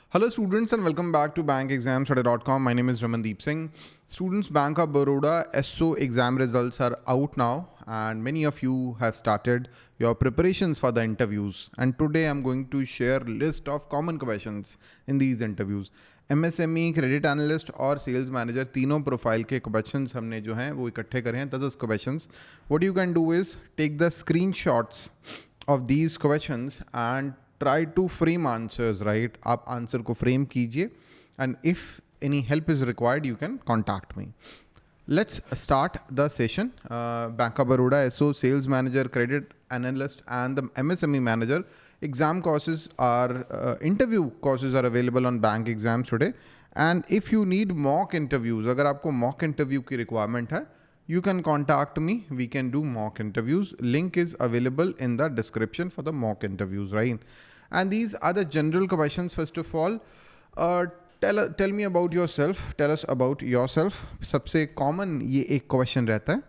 Hello students and welcome back to BankExamsToday.com. My name is Ramandeep Singh. Students, Bank of Baroda SO exam results are out now and many of you have started your preparations for the interviews. And today I'm going to share list of common questions in these interviews. MSME, Credit Analyst और Sales Manager तीनों profile के questions हमने जो हैं वो इकट्ठे करे हैं 10 questions. What you can do is take the screenshots of these questions and try to frame answers, right? आप answer को frame कीजिए and if any help is required, you can contact me. Let's start the session. Bank of Baroda SO, Sales Manager, Credit Analyst and the MSME Manager exam courses are, interview courses are available on Bank Exams Today. And if you need mock interviews, अगर आपको mock interview की requirement है, you can contact me. We can do mock interviews. Link is available in the description for the mock interviews, right? And these are the general questions. First of all, tell me about yourself. Tell us about yourself. सबसे common ये एक question रहता है.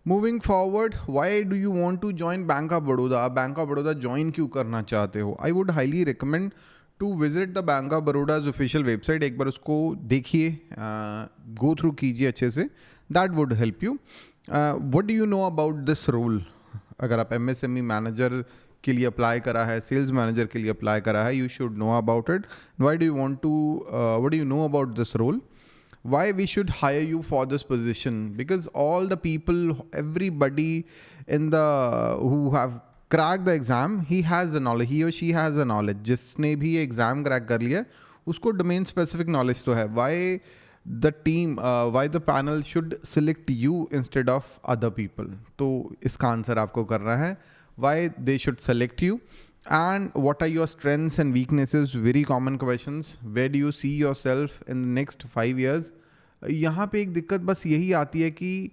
Moving forward, why do you want to join Bank of Baroda? आप Bank of Baroda join क्यों करना चाहते हो? I would highly recommend to visit the Bank of Baroda's official website. एक बार उसको देखिए, go through कीजिए अच्छे से. That would help you. What do you know about this role? अगर आप MSME manager के लिए अप्लाई करा है, सेल्स मैनेजर के लिए अप्लाई करा है, you should know about it. Why do you want to, what do you know about this role? Why we should hire you for this position? Because all the people, everybody in the, who have cracked the exam, he has the knowledge, he or she has the knowledge. जिसने भी exam crack कर लिया, उसको domain specific knowledge तो है. Why the team, why the panel should select you instead of other people? तो इसका answer आपको करना है. Why they should select you and what are your strengths and weaknesses? Very common questions. Where do you see yourself in the next 5 years? यहाँ पे एक दिक्कत बस यही आती है कि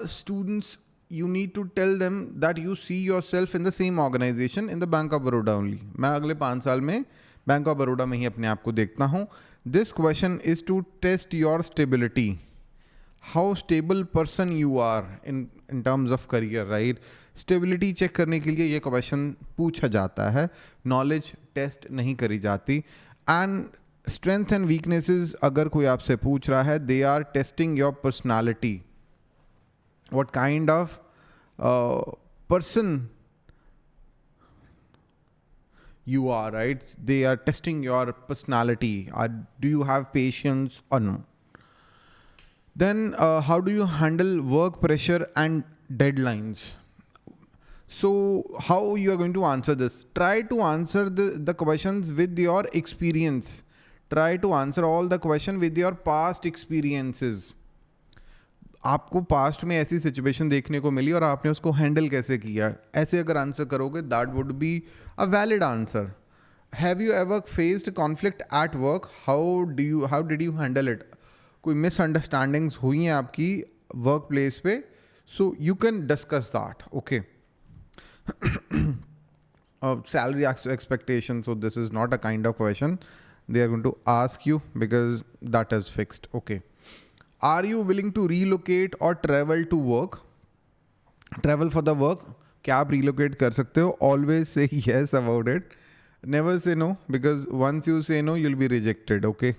students, you need to tell them that you see yourself in the same organization in the Bank of Baroda only. मैं अगले 5 साल में Bank of Baroda में ही अपने आप को देखता हूँ. This question is to test your stability. How stable person you are in terms of career, right? Stability check करने के लिए ये क्वेश्चन पूछा जाता है. नॉलेज टेस्ट नहीं करी जाती. एंड स्ट्रेंथ एंड वीकनेसेस अगर कोई आपसे पूछ रहा है, they are testing your personality. What kind of person you are, right? They are testing your personality. Do you have patience or no? Then how do you handle work pressure and deadlines? So how you are going to answer this? Try to answer the questions with your experience. Try to answer all the question with your past experiences. आपको past में ऐसी situation देखने को मिली और आपने उसको handle कैसे किया, ऐसे अगर आंसर करोगे, that would be a valid answer. Have you ever faced conflict at work? How did you handle it? कोई मिसअंडरस्टैंडिंग्स हुई हैं आपकी वर्क प्लेस पे, so you can discuss that. Okay. Salary expectation, so this is not a kind of question they are going to ask you because that is fixed. Okay. Are you willing to relocate or travel to work? Travel for the work. क्या आप relocate कर सकते हो? Always say yes about it. Never say no, because once you say no, you'll be rejected. Okay.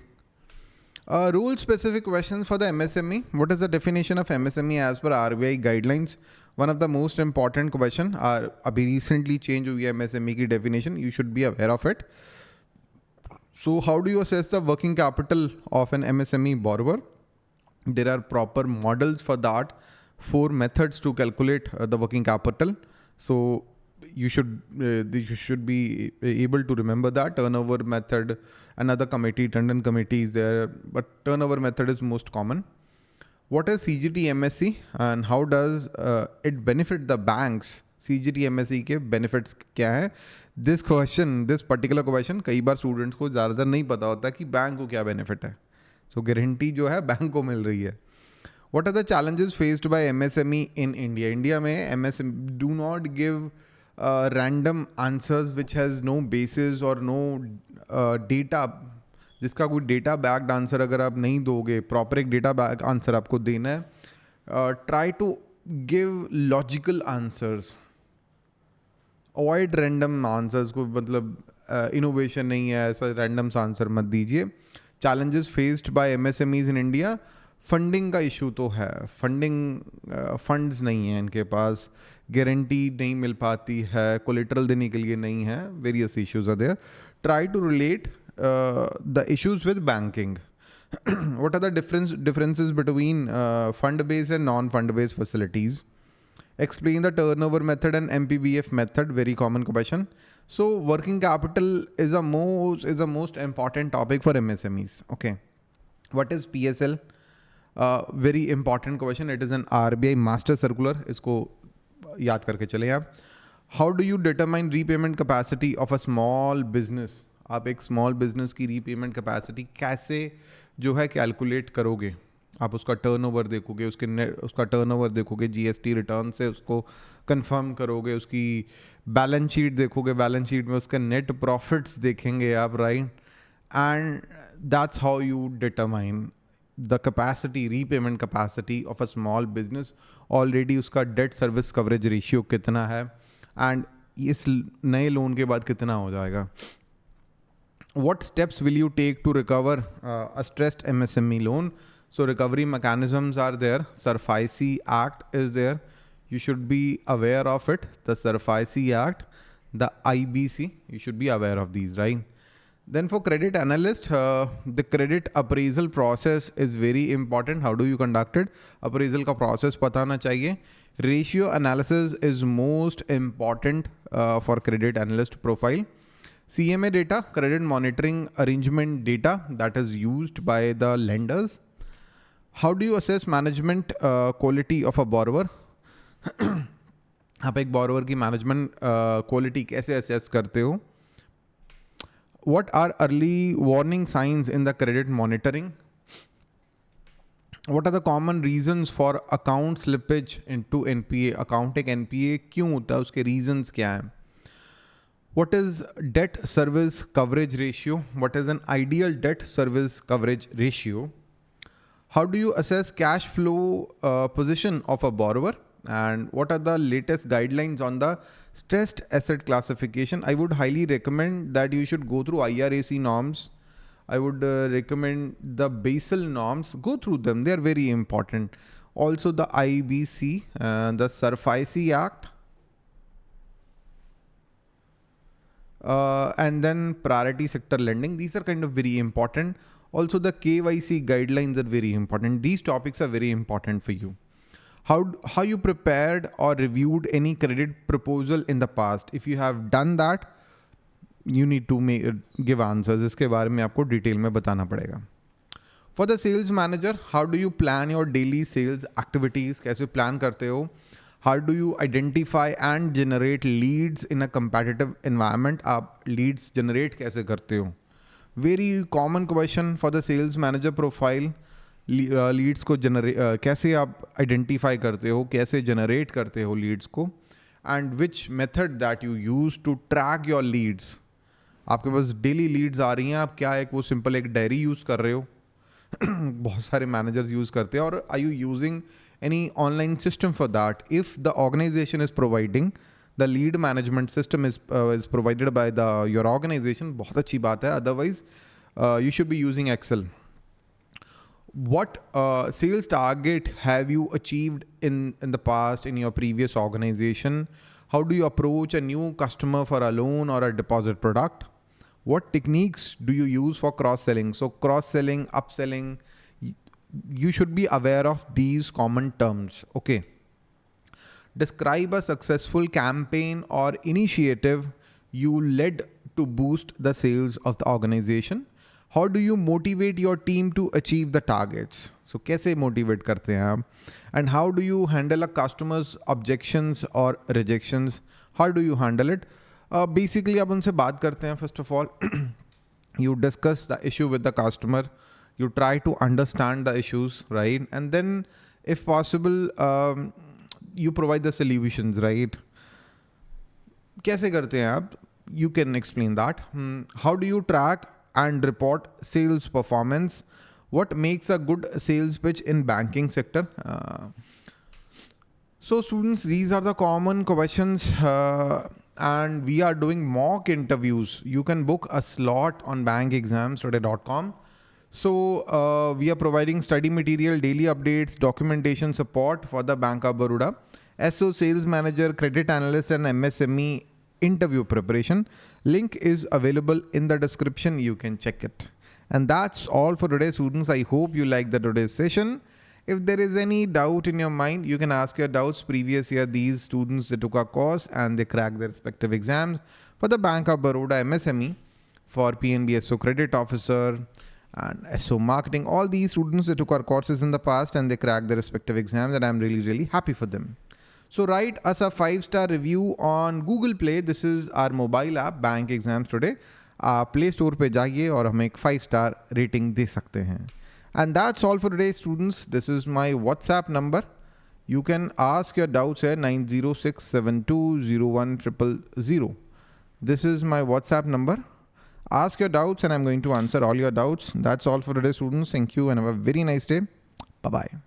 Rule specific questions for the MSME. What is the definition of MSME as per RBI guidelines? One of the most important question. अभी recently change हुई है MSME की definition. You should be aware of it. So how do you assess the working capital of an MSME borrower? There are proper models for that, 4 methods to calculate the working capital. So you should be able to remember that. Turnover method, another committee, Tandon committee is there, but turnover method is most common. What is CGTMSE and how does it benefit the banks? CGTMSE के benefits क्या है? This particular question कई बार students को ज़्यादातर नहीं पता होता कि बैंक को क्या benefit है. So guarantee जो है बैंक को मिल रही है. What are the challenges faced by MSME in India? India में MSME do not give random answers which has no basis or no data. जिसका कोई डेटा बैक्ड आंसर अगर आप नहीं दोगे, प्रॉपर एक डेटा बैक आंसर आपको देना है. Try to give logical answers, avoid random answers को. मतलब इनोवेशन नहीं है, ऐसा रैंडम सा आंसर मत दीजिए. Challenges faced by MSMEs in India. Funding का इशू तो है, फंड्स नहीं है इनके पास, गारंटी नहीं मिल पाती है, कोलेटरल देने के लिए नहीं है, various issues are there. Try to relate the issues with banking. What are the differences between fund-based and non-fund-based facilities? Explain the turnover method and MPBF method. Very common question. So working capital is the most important topic for MSMEs. Okay. What is PSL? Very important question. It is an RBI master circular. इसको याद करके चले आप. How do you determine repayment capacity of a small business? आप एक small business की repayment capacity कैसे जो है कैलकुलेट करोगे? आप उसका टर्नओवर देखोगे, उसका टर्नओवर देखोगे, जीएसटी रिटर्न से उसको कंफर्म करोगे, उसकी बैलेंस शीट देखोगे, बैलेंस शीट में उसका नेट प्रॉफिट्स देखेंगे आप, right? And that's how you determine the capacity, repayment capacity of a small business. Already उसका डेट सर्विस कवरेज रेशियो कितना है एंड इस नए लोन के बाद कितना हो जाएगा. What steps will you take to recover a stressed MSME loan? So recovery mechanisms are there. SARFAESI Act is there. You should be aware of it. The SARFAESI Act, the IBC, you should be aware of these, right? Then for credit analyst, the credit appraisal process is very important. How do you conduct it? Appraisal का process पता ना चाहिए. Ratio analysis is most important for credit analyst profile. CMA data, credit monitoring arrangement data that is used by the lenders. How do you assess management quality of a borrower? आप एक borrower की management quality कैसे assess करते हो? What are early warning signs in the credit monitoring? What are the common reasons for account slippage into NPA? Account एक NPA क्यों होता है, उसके reasons क्या हैं? What is debt service coverage ratio? What is an ideal debt service coverage ratio? How do you assess cash flow position of a borrower? And what are the latest guidelines on the stressed asset classification? I would highly recommend that you should go through IRAC norms. I would recommend the Basel norms. Go through them. They are very important. Also the IBC, the SARFAESI Act. And then priority sector lending. These are kind of very important. Also the KYC guidelines are very important. These topics are very important for you. How you prepared or reviewed any credit proposal in the past? If you have done that, you need to give answers. इसके बारे में आपको detail में बताना पड़ेगा. For the sales manager, how do you plan your daily sales activities? कैसे plan करते हो? How do you identify and generate leads in a competitive environment? आप leads generate कैसे करते हो? Very common question for the sales manager profile. Leads को कैसे आप identify करते हो, कैसे generate करते हो leads को, and which method that you use to track your leads. आपके पास daily leads आ रही हैं, आप क्या एक वो simple एक diary use कर रहे हो? बहुत सारे managers use करते हैं. और are you using any online system for that? If the organization is providing, the lead management system is provided by your organization, बहुत अच्छी बात है. Otherwise, you should be using Excel. What sales target have you achieved in the past in your previous organization? How do you approach a new customer for a loan or a deposit product? What techniques do you use for cross-selling? So cross-selling, upselling, you should be aware of these common terms. Okay. Describe a successful campaign or initiative you led to boost the sales of the organization. How do you motivate your team to achieve the targets? So कैसे motivate करते हैं आप? And how do you handle a customer's objections or rejections? How do you handle it? Basically आप उनसे बात करते हैं. First of all, you discuss the issue with the customer. You try to understand the issues, right? And then if possible, you provide the solutions, right? कैसे करते हैं आप? You can explain that. How do you track and report sales performance? What makes a good sales pitch in banking sector? So students, these are the common questions and we are doing mock interviews. You can book a slot on BankExamsToday.com. So we are providing study material, daily updates, documentation support for the Bank of Baroda, SO Sales Manager, Credit Analyst and MSME interview preparation. Link is available in the description. You can check it. And that's all for today, students. I hope you liked the today's session. If there is any doubt in your mind, you can ask your doubts. Previous year, these students, they took our course and they cracked their respective exams for the Bank of Baroda MSME, for PNB SO Credit Officer and SO Marketing. All these students, they took our courses in the past and they cracked their respective exams, and I'm really, really happy for them. So write us a 5-star review on Google Play. This is our mobile app, Bank Exams Today. आप play store पे जाइए और हमें एक 5-star rating दे सकते हैं. And that's all for today, students. This is my WhatsApp number. You can ask your doubts here, 906720100. This is my WhatsApp number. Ask your doubts and I'm going to answer all your doubts. That's all for today, students. Thank you and have a very nice day. Bye-bye.